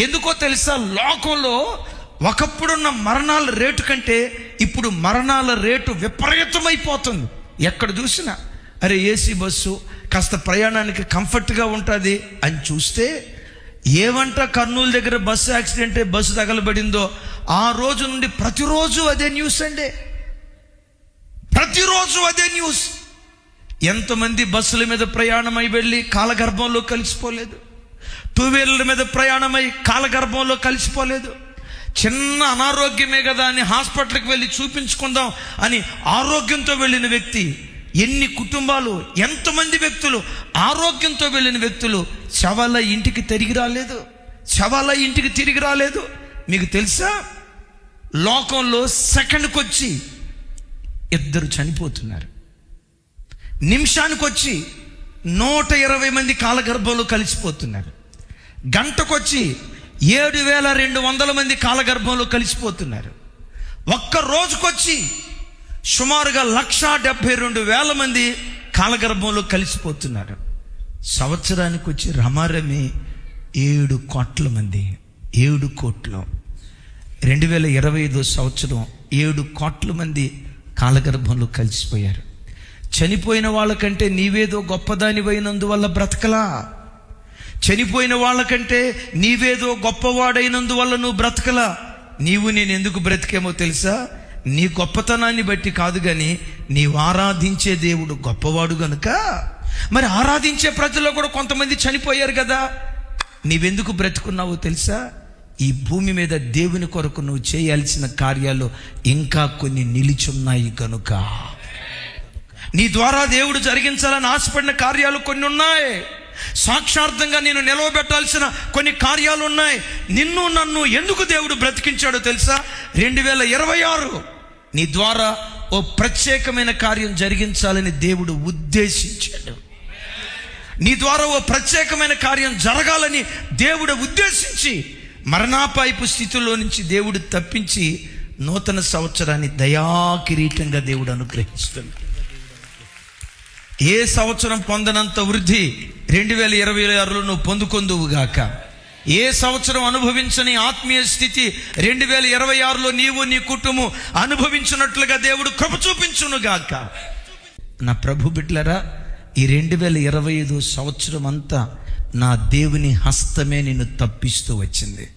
ఎందుకో తెలుసా, లోకంలో ఒకప్పుడున్న మరణాల రేటు కంటే ఇప్పుడు మరణాల రేటు విపరీతమైపోతుంది. ఎక్కడ చూసినా అరే ఏసీ బస్సు కాస్త ప్రయాణానికి కంఫర్ట్గా ఉంటుంది అని చూస్తే, ఏమంట కర్నూలు దగ్గర బస్సు యాక్సిడెంట్ బస్సు తగలబడిందో ఆ రోజు నుండి ప్రతిరోజు అదే న్యూస్ అండి, ప్రతిరోజు అదే న్యూస్. ఎంతమంది బస్సుల మీద ప్రయాణమై వెళ్ళి కాలగర్భంలో కలిసిపోలేదు, టూ వీలర్ల మీద ప్రయాణమై కాలగర్భంలో కలిసిపోలేదు. చిన్న అనారోగ్యమే కదా అని హాస్పిటల్కి వెళ్ళి చూపించుకుందాం అని ఆరోగ్యంతో వెళ్ళిన వ్యక్తి, ఎన్ని కుటుంబాలు, ఎంతమంది వ్యక్తులు ఆరోగ్యంతో వెళ్ళిన వ్యక్తులు శవాల ఇంటికి తిరిగి రాలేదు, శవాల ఇంటికి తిరిగి రాలేదు. మీకు తెలుసా, లోకంలో సెకండ్కి వచ్చి 2 చనిపోతున్నారు, నిమిషానికి వచ్చి 120 మంది కాలగర్భంలో కలిసిపోతున్నారు, గంటకొచ్చి 7,200 మంది కాలగర్భంలో కలిసిపోతున్నారు, ఒక్క రోజుకొచ్చి సుమారుగా 1,72,000 మంది కాలగర్భంలో కలిసిపోతున్నారు. సంవత్సరానికి వచ్చి రమారమి 7 కోట్ల మంది, 7 కోట్లు. 2025 సంవత్సరం 7 కోట్ల మంది కాలగర్భంలో కలిసిపోయారు. చనిపోయిన వాళ్ళకంటే నీవేదో గొప్పదానివైనందువల్ల బ్రతకలా, చనిపోయిన వాళ్ళకంటే నీవేదో గొప్పవాడైనందువల్ల నువ్వు బ్రతకలా. నీవు నేను ఎందుకు బ్రతికేమో తెలుసా, నీ గొప్పతనాన్ని బట్టి కాదు, కానీ నీవు ఆరాధించే దేవుడు గొప్పవాడు గనుక. మరి ఆరాధించే ప్రజల్లో కూడా కొంతమంది చనిపోయారు కదా, నీవెందుకు బ్రతుకున్నావో తెలుసా, ఈ భూమి మీద దేవుని కొరకు నువ్వు చేయాల్సిన కార్యాలు ఇంకా కొన్ని నిలిచున్నాయి కనుక. నీ ద్వారా దేవుడు జరిగించాలని ఆశపడిన కార్యాలు కొన్ని ఉన్నాయి, సాక్షార్థంగా నేను నిలవబెట్టాల్సిన కొన్ని కార్యాలు ఉన్నాయి. నిన్ను నన్ను ఎందుకు దేవుడు బ్రతికించాడో తెలుసా, 2026 నీ ద్వారా ఓ ప్రత్యేకమైన కార్యం జరిగించాలని దేవుడు ఉద్దేశించాడు. నీ ద్వారా ఓ ప్రత్యేకమైన కార్యం జరగాలని దేవుడు ఉద్దేశించి మరణాపాయపు స్థితిలో నుంచి దేవుడు తప్పించి నూతన సంవత్సరాన్ని దయాకిరీటంగా దేవుడు అనుగ్రహిస్తాడు. ఏ సంవత్సరం పొందనంత వృద్ధి 2026లో నువ్వు పొందుకొందువుగాక. ఏ సంవత్సరం అనుభవించని ఆత్మీయ స్థితి 2026లో నీవు నీ కుటుంబం అనుభవించినట్లుగా దేవుడు కృప చూపించునుగాక. నా ప్రభు బిడ్డలారా, ఈ 2025 సంవత్సరం అంతా నా దేవుని హస్తమే నిన్ను తప్పిస్తూ వచ్చింది.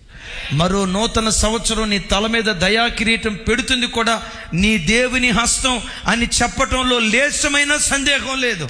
మరో నూతన సంవత్సరం నీ తల మీద దయా కిరీటం పెడుతుంది కూడా నీ దేవుని హస్తం అని చెప్పటంలో లేశమైన సందేహం లేదు.